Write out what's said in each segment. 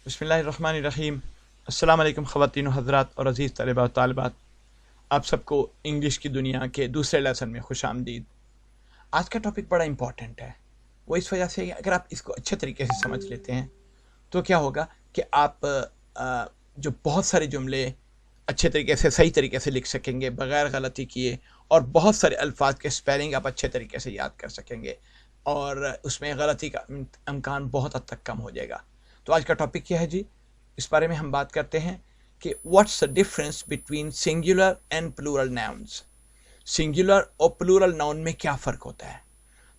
बिस्मिल्लाहिर्रहमानिर्रहीम। अस्सलाम वालेकुम ख़वातीन व हज़रात और अज़ीज़ तलबा व तालिबात, आप सबको इंग्लिश की दुनिया के दूसरे लेसन में खुश आमदीद। आज का टॉपिक बड़ा इंपॉर्टेंट है। वो इस वजह से कि अगर आप इसको अच्छे तरीके से समझ लेते हैं तो क्या होगा कि आप जो बहुत सारे जुमले अच्छे तरीके से सही तरीके से लिख सकेंगे बग़ैर गलती किए, और बहुत सारे अल्फाज के स्पेलिंग आप अच्छे तरीके से याद कर सकेंगे, और उसमें गलती का इम्कान बहुत हद तक कम हो जाएगा। तो आज का टॉपिक क्या है जी? इस बारे में हम बात करते हैं कि what's the difference between singular and plural nouns. Singular और प्लूरल नाउन में क्या फ़र्क होता है?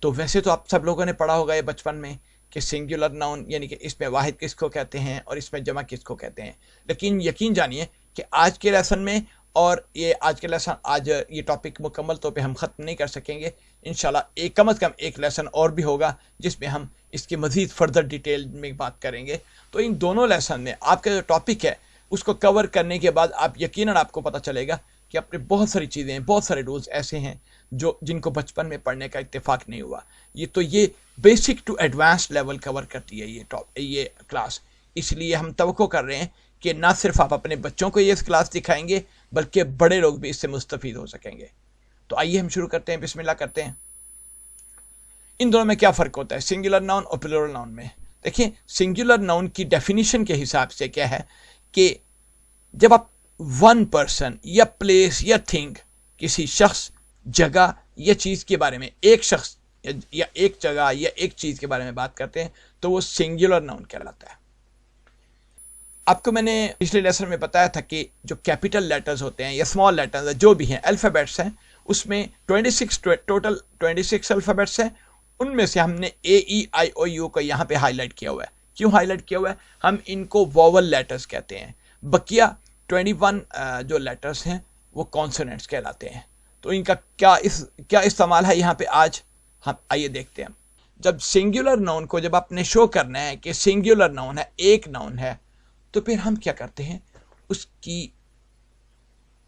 तो वैसे तो आप सब लोगों ने पढ़ा होगा ये बचपन में कि सिंगुलर नाउन यानी कि इसमें वाहिद किसको कहते हैं और इसमें जमा किसको कहते हैं। लेकिन यकीन जानिए कि आज के लेसन में, और ये आज के लेसन, आज ये टॉपिक मुकम्मल तौर पे हम ख़त्म नहीं कर सकेंगे। इंशाल्लाह एक कम अज़ कम एक लेसन और भी होगा जिसमें हम इसकी मज़ीद फर्दर डिटेल में बात करेंगे। तो इन दोनों लेसन में आपका जो टॉपिक है उसको कवर करने के बाद आप यकीनन आपको पता चलेगा कि अपने बहुत सारी चीज़ें, बहुत सारे रूल्स ऐसे हैं जो जिनको बचपन में पढ़ने का इत्तेफाक नहीं हुआ। ये basic to advance level cover करती है ये क्लास। इसलिए हम तवक्को कर रहे हैं कि ना सिर्फ आप अपने बच्चों को ये क्लास दिखाएंगे बल्कि बड़े लोग भी इससे मुस्तफ़ीद हो सकेंगे। तो आइए हम शुरू करते हैं, बिस्मिल्लाह करते हैं। इन दोनों में क्या फ़र्क होता है, सिंगुलर नाउन और प्लूरल नाउन में? देखिए, सिंगुलर नाउन की डेफिनेशन के हिसाब से क्या है कि जब आप वन पर्सन या प्लेस या थिंग, किसी शख्स, जगह या चीज़ के बारे में, एक शख्स या एक जगह या एक चीज़ के बारे में बात करते हैं तो वो सिंगुलर नाउन कहलाता है। आपको मैंने पिछले लेसन में बताया था कि जो कैपिटल लेटर्स होते हैं या स्मॉल लेटर्स जो भी हैं, अल्फ़ाबेट्स हैं, उसमें 26 टोटल 26 अल्फ़ाबेट्स हैं। उनमें से हमने AEIOU को यहाँ पे हाईलाइट किया हुआ है। क्यों हाईलाइट किया हुआ है? हम इनको वोवल लेटर्स कहते हैं। बकिया 21 जो लेटर्स हैं वो कॉन्सोनेंट्स कहलाते हैं। तो इनका क्या इस्तेमाल है यहाँ पे आज हम आइए देखते हैं। जब सिंगुलर नाउन को जब आपने शो करना है कि सिंगुलर नाउन है, एक नाउन है, तो फिर हम क्या करते हैं, उसकी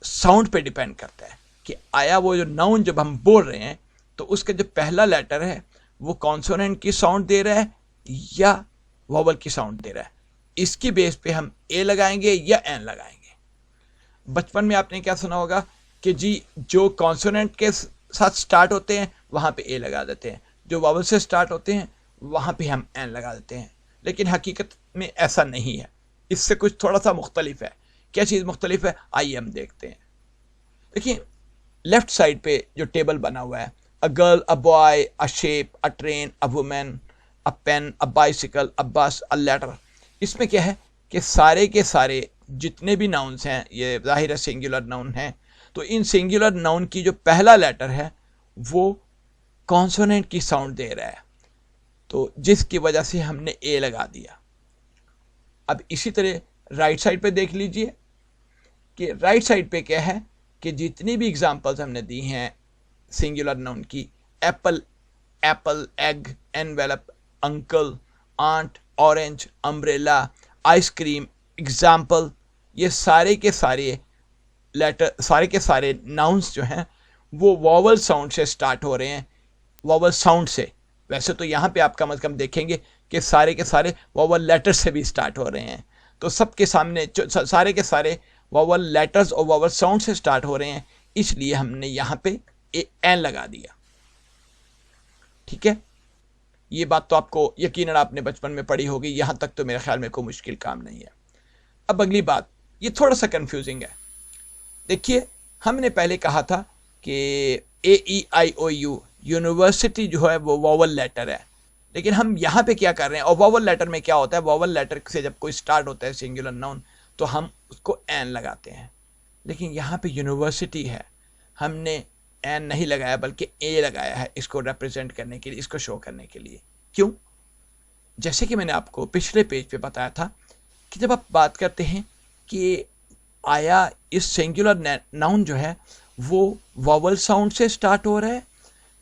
साउंड पे डिपेंड करता है कि आया वो जो नाउन जब हम बोल रहे हैं तो उसका जो पहला लेटर है वो कॉन्सोनेंट की साउंड दे रहा है या वोवल की साउंड दे रहा है। इसकी बेस पे हम ए लगाएंगे या एन लगाएंगे। बचपन में आपने क्या सुना होगा कि जी जो कॉन्सोनेंट के साथ स्टार्ट होते हैं वहाँ पे ए लगा देते हैं, जो वोवल से स्टार्ट होते हैं वहाँ पे हम एन लगा देते हैं। लेकिन हकीकत में ऐसा नहीं है, इससे कुछ थोड़ा सा मुख्तलिफ है। क्या चीज़ मुख्तलिफ है, आइए हम देखते हैं। देखिए, लेफ्ट साइड पे जो टेबल बना हुआ है, a girl, a boy, a shape, a train, a women, a pen, a bicycle, a bus, a letter. इसमें क्या है कि सारे के सारे जितने भी नाउन्स हैं ये ज़ाहिर है सिंगुलर नाउन हैं। तो इन सिंगुलर नाउन की जो पहला लेटर है वो कॉन्सोनेंट की साउंड दे रहा है, तो जिसकी वजह से हमने ए लगा दिया। अब इसी तरह राइट साइड पे देख लीजिए कि राइट साइड पे क्या है कि जितनी भी एग्जांपल्स हमने दी हैं सिंगुलर नाउन की, apple, apple, egg, envelope, uncle, aunt, orange, umbrella, ice cream, example, ये सारे के सारे लेटर, सारे के सारे नाउन्स जो हैं वो वोवल साउंड से स्टार्ट हो रहे हैं, वोवल साउंड से। वैसे तो यहाँ पे आप कम अज़ कम देखेंगे कि सारे के सारे वोवल लेटर से भी स्टार्ट हो रहे हैं। तो सबके सामने सारे के सारे वोवल लेटर्स और वोवल साउंड से स्टार्ट हो रहे हैं, इसलिए हमने यहाँ पे एन लगा दिया। ठीक है, ये बात तो आपको यकीनन आपने बचपन में पढ़ी होगी, यहाँ तक तो मेरे ख्याल में कोई मुश्किल काम नहीं है। अब अगली बात, ये थोड़ा सा कंफ्यूजिंग है। देखिए, हमने पहले कहा था कि AEIOU यूनिवर्सिटी जो है वो वोवल लेटर है, लेकिन हम यहाँ पे क्या कर रहे हैं, और वोवल लेटर में क्या होता है, वोवल लेटर से जब कोई स्टार्ट होता है सिंगुलर नाउन तो हम उसको एन लगाते हैं। लेकिन यहाँ पे यूनिवर्सिटी है, हमने एन नहीं लगाया बल्कि ए लगाया है, इसको रिप्रेजेंट करने के लिए, इसको शो करने के लिए। क्यों? जैसे कि मैंने आपको पिछले पेज पे बताया था कि जब आप बात करते हैं कि आया इस सिंगुलर नाउन जो है वो वोवल साउंड से स्टार्ट हो रहा है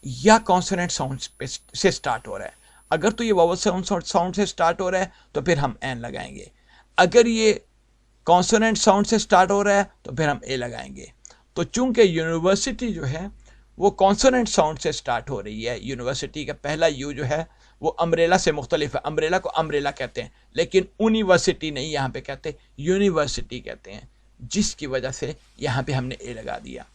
या कॉन्सोनेंट साउंड से स्टार्ट हो रहा है। अगर तो ये वोवल साउंड से स्टार्ट हो रहा है तो फिर हम एन लगाएंगे। अगर ये कॉन्सोनेंट साउंड से स्टार्ट हो रहा है तो फिर हम ए लगाएंगे। तो चूंकि यूनिवर्सिटी जो है वो कॉन्सोनेंट साउंड से स्टार्ट हो रही है, यूनिवर्सिटी का पहला यू जो है वो अम्ब्रेला से मुख्तलिफ है। अम्ब्रेला को अम्ब्रेला कहते हैं, लेकिन यूनिवर्सिटी नहीं यहाँ पे कहते, यूनिवर्सिटी कहते हैं, जिसकी वजह से यहाँ पे हमने ए लगा दिया।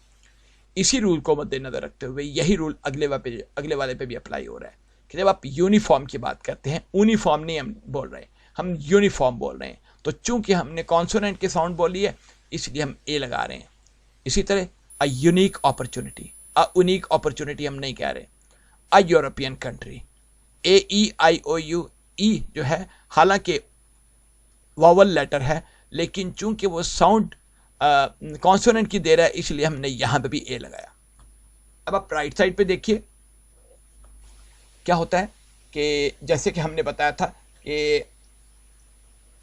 इसी रूल को मद्देनजर रखते हुए यही रूल अगले वाले पे भी अप्लाई हो रहा है कि जब आप यूनिफॉर्म की बात करते हैं, यूनिफॉर्म नहीं हम बोल रहे हैं, हम यूनिफॉर्म बोल रहे हैं, तो चूंकि हमने कॉन्सोनेंट की साउंड बोली है इसलिए हम ए लगा रहे हैं। इसी तरह a unique opportunity, a unique opportunity हम नहीं कह रहे। अ यूरोपियन कंट्री, AEIOU, ई जो है हालांकि वावल लेटर है, लेकिन चूंकि वो साउंड कॉन्सोनेंट की दे रहा है इसलिए हमने यहां पे भी ए लगाया। अब आप राइट साइड पे देखिए क्या होता है कि जैसे कि हमने बताया था कि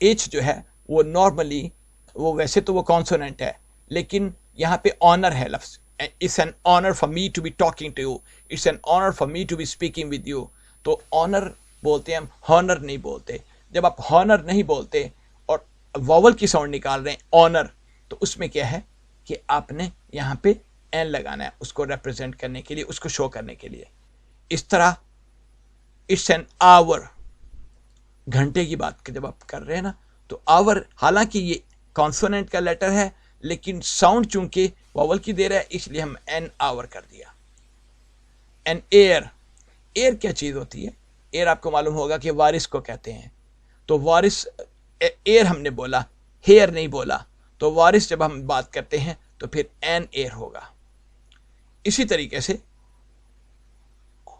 एच जो है वो नॉर्मली वो वैसे तो वो कॉन्सोनेंट है, लेकिन यहाँ पे ऑनर है लफ्ज। It's an honour for me to be talking to you, it's an honour for me to be speaking with you. तो ऑनर बोलते हैं हम, हॉनर नहीं बोलते। जब आप हॉनर नहीं बोलते और वॉवल की साउंड निकाल रहे हैं ऑनर, तो उसमें क्या है कि आपने यहाँ पे एन लगाना है उसको रिप्रेजेंट करने के लिए, उसको शो करने के लिए। इस तरह इट्स एन आवर, घंटे की बात जब आप कर रहे हैं ना, तो आवर हालांकि ये कॉन्सोनेंट का लेटर है, लेकिन साउंड चूंकि वॉवल की दे रहा है इसलिए हम एन आवर कर दिया। एन एयर, एयर क्या चीज होती है? एयर आपको मालूम होगा कि वारिस को कहते हैं। तो वारिस, एयर हमने बोला, हेयर नहीं बोला, तो वारिस जब हम बात करते हैं तो फिर एन एयर होगा। इसी तरीके से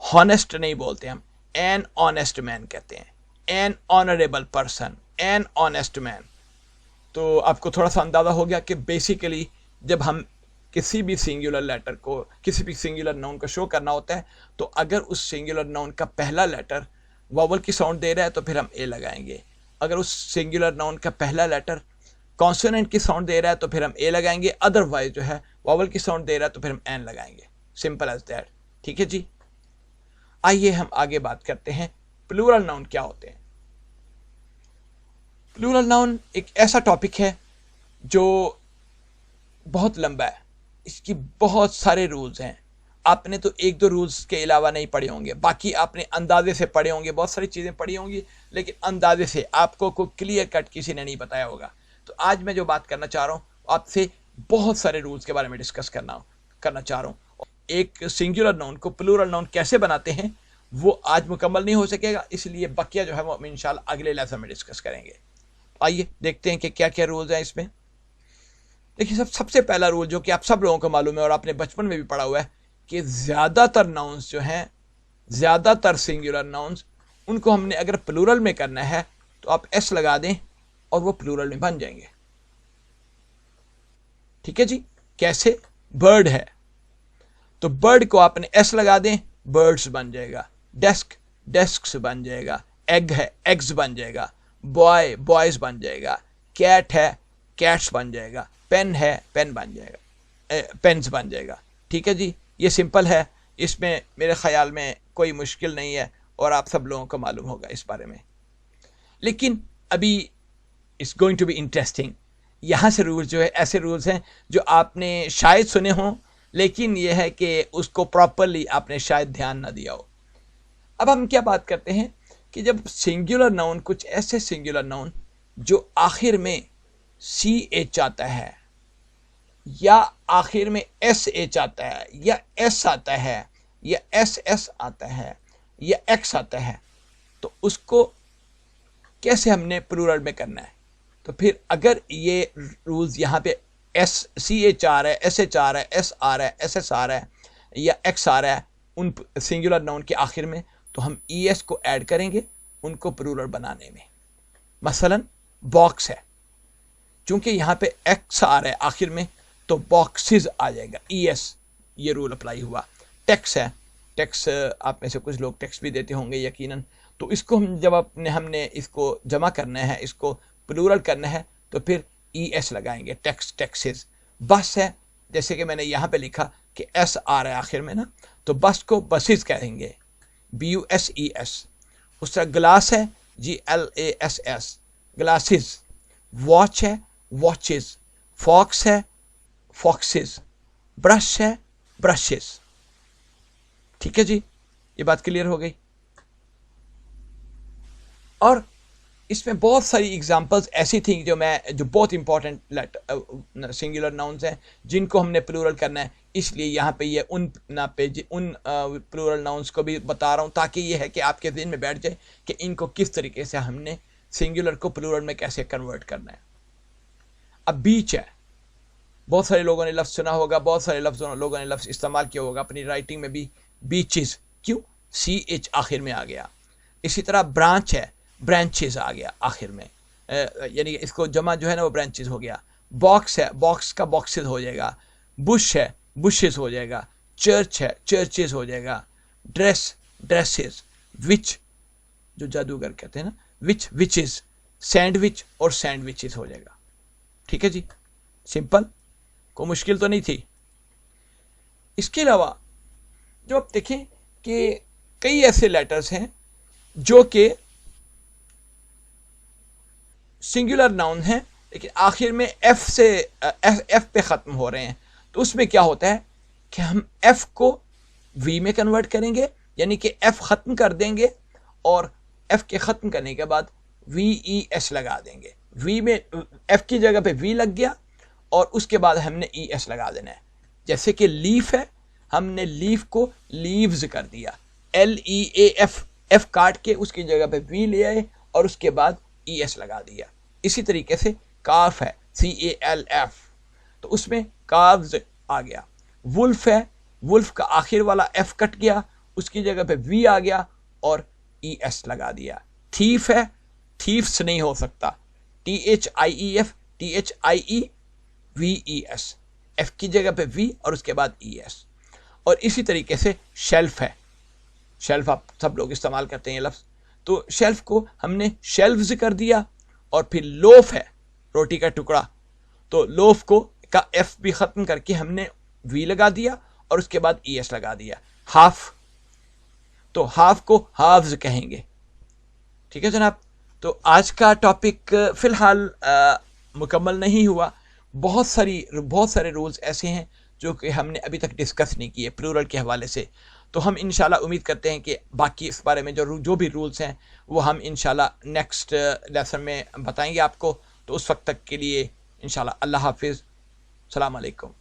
हॉनेस्ट नहीं बोलते हम, एन ऑनेस्ट मैन कहते हैं, N honourable person, an honest man. तो आपको थोड़ा सा अंदाजा हो गया कि बेसिकली जब हम किसी भी सिंगुलर लेटर को, किसी भी सिंगुलर नाउन को शो करना होता है, तो अगर उस सिंगुलर नाउन का पहला लेटर वॉवल की साउंड दे रहा है तो फिर हम ए लगाएंगे। अगर उस सिंगुलर नाउन का पहला लेटर कॉन्सोनेंट की साउंड दे रहा है तो फिर हम ए लगाएंगे, अदरवाइज जो है वॉवल की साउंड दे रहा है तो फिर हम एन लगाएंगे। Simple as that. ठीक है जी। आइए हम आगे बात करते हैं प्लूरल नाउन क्या होते हैं। प्लूरल नाउन एक ऐसा टॉपिक है जो बहुत लंबा है, इसकी बहुत सारे रूल्स हैं। आपने तो एक दो रूल्स के अलावा नहीं पढ़े होंगे, बाकी आपने अंदाजे से पढ़े होंगे, बहुत सारी चीज़ें पढ़ी होंगी, लेकिन अंदाजे से आपको कोई क्लियर कट किसी ने नहीं बताया होगा। तो आज मैं जो बात करना चाह रहा हूँ आपसे, बहुत सारे रूल्स के बारे में डिस्कस करना चाह रहा हूँ। एक सिंगुलर नाउन को प्लूरल नाउन कैसे बनाते हैं वो आज मुकम्मल नहीं हो सकेगा, इसलिए बकिया जो है वो हम इंशाल्लाह अगले लेसन में डिस्कस करेंगे। आइए देखते हैं कि क्या क्या रूल्स हैं इसमें। देखिए सबसे पहला रूल जो कि आप सब लोगों को मालूम है और आपने बचपन में भी पढ़ा हुआ है कि ज़्यादातर नाउन्स जो हैं, ज़्यादातर सिंगुलर नाउन्स, उनको हमने अगर प्लूरल में करना है तो आप एस लगा दें और वो प्लूरल में बन जाएंगे। ठीक है जी। कैसे? बर्ड है तो बर्ड को आपने एस लगा दें, बर्ड्स बन जाएगा। डेस्क, डेस्क्स बन जाएगा। एग है, एग्स बन जाएगा। बॉय, बॉयज बन जाएगा। कैट है, कैट्स बन जाएगा। पेन है, पेन बन जाएगा, पेन्स बन जाएगा। ठीक है जी। ये सिंपल है, इसमें मेरे ख्याल में कोई मुश्किल नहीं है और आप सब लोगों को मालूम होगा इस बारे में। लेकिन अभी it's going to be interesting. यहाँ से रूल्स जो है ऐसे रूल्स हैं जो आपने शायद सुने हों, लेकिन यह है कि उसको प्रॉपरली आपने शायद ध्यान ना दिया हो। अब हम क्या बात करते हैं कि जब सिंगुलर नाउन, कुछ ऐसे सिंगुलर नाउन जो आखिर में सी एच आता है या आखिर में एस एच आता है या एस आता है या एस एस आता है या एक्स आता है, तो उसको कैसे हमने प्लूरल में करना है। तो फिर अगर ये रूल्स यहाँ पे एस सी एच आ रहा है, एस एच आ रहा है, एस आ रहा है, एस एस आ रहा है या एक्स आ रहा है उन सिंगुलर नाउन के आखिर में, तो हम ई एस को ऐड करेंगे उनको प्लूरल बनाने में। मसलन बॉक्स है, चूंकि यहाँ पे एक्स आ रहा है आखिर में तो बॉक्सेस आ जाएगा, ई एस, ये रूल अप्लाई हुआ। टेक्स है, टेक्स आप में से कुछ लोग टेक्स भी देते होंगे यकीनन, तो इसको हम जब हमने इसको जमा करना है, इसको प्लूरल करना है, तो फिर ई एस लगाएंगे, टेक्स, टेक्सेस। बस है, जैसे कि मैंने यहाँ पे लिखा कि एस आ रहा है आखिर में ना, तो बस को बसेस कहेंगे, BUSES। उस तरह ग्लास है, GLASS, ग्लासेस। वॉच है, वॉचेस। फॉक्स है, फॉक्सेस। ब्रश है, ब्रशेस। ठीक है जी, ये बात क्लियर हो गई। और इसमें बहुत सारी एग्जांपल्स ऐसी थी जो बहुत इंपॉर्टेंट सिंगुलर नाउन्स हैं जिनको हमने प्लूरल करना है, इसलिए यहाँ पे ये उन प्लूरल नाउन्स को भी बता रहा हूँ ताकि ये है कि आपके ज़हन में बैठ जाए कि इनको किस तरीके से हमने सिंगुलर को प्लूरल में कैसे कन्वर्ट करना है। अब बीच है, बहुत सारे लोगों ने लफ्ज़ सुना होगा, बहुत सारे लोगों ने लफ्ज़ इस्तेमाल किया होगा अपनी राइटिंग में भी, बीचेस, क्यों, CH आखिर में आ गया। इसी तरह ब्रांच है, ब्रांचेस आ गया आखिर में, यानी इसको जमा जो है ना वो ब्रांचेस हो गया। बॉक्स है, बॉक्स का बॉक्सेस हो जाएगा। बुश है, बुशेस हो जाएगा। चर्च है, चर्चेस हो जाएगा। Dress, dresses. विच, जो जादूगर कहते हैं ना, विचेस। सैंडविच और सैंडविचेस हो जाएगा। ठीक है जी, सिंपल, कोई मुश्किल तो नहीं थी। इसके अलावा जो आप देखें कि कई ऐसे लेटर्स हैं जो कि सिंगुलर नाउन है लेकिन आखिर में एफ पे ख़त्म हो रहे हैं, तो उसमें क्या होता है कि हम एफ को वी में कन्वर्ट करेंगे, यानी कि एफ ख़त्म कर देंगे और एफ के ख़त्म करने के बाद VES लगा देंगे। वी में एफ की जगह पे वी लग गया और उसके बाद हमने ES लगा देना है। जैसे कि लीफ है, हमने लीफ को लीव्स कर दिया, LEAF, एफ काट के उसकी जगह पे वी ले आए और उसके बाद ES लगा दिया। इसी तरीके से काफ है, CALF, तो उसमें काव्स आ गया। वुल्फ है, वुल्फ का आखिर वाला F कट गया, उसकी जगह पे V आ गया और ES लगा दिया। थीफ है, थीफ्स नहीं हो सकता, THIEF, THIEVES, F की जगह पे V और उसके बाद ES। और इसी तरीके से शेल्फ है, शेल्फ आप सब लोग इस्तेमाल करते हैं ये लफ्ज़, तो शेल्फ को हमने शेल्व्स कर दिया। और फिर लोफ है, रोटी का टुकड़ा, तो लोफ को का F भी ख़त्म करके हमने V लगा दिया और उसके बाद ES लगा दिया। हाफ, तो हाफ को हाफ्स कहेंगे। ठीक है जनाब, तो आज का टॉपिक फ़िलहाल मुकम्मल नहीं हुआ। बहुत सारे रूल्स ऐसे हैं जो कि हमने अभी तक डिस्कस नहीं किए प्लूरल के हवाले से, तो हम इंशाल्लाह उम्मीद करते हैं कि बाकी इस बारे में जो भी रूल्स हैं वो हम इंशाल्लाह नेक्स्ट लेसन में बताएंगे आपको। तो उस वक्त तक के लिए इंशाल्लाह अल्लाह हाफिज़, सलाम अलैकुम।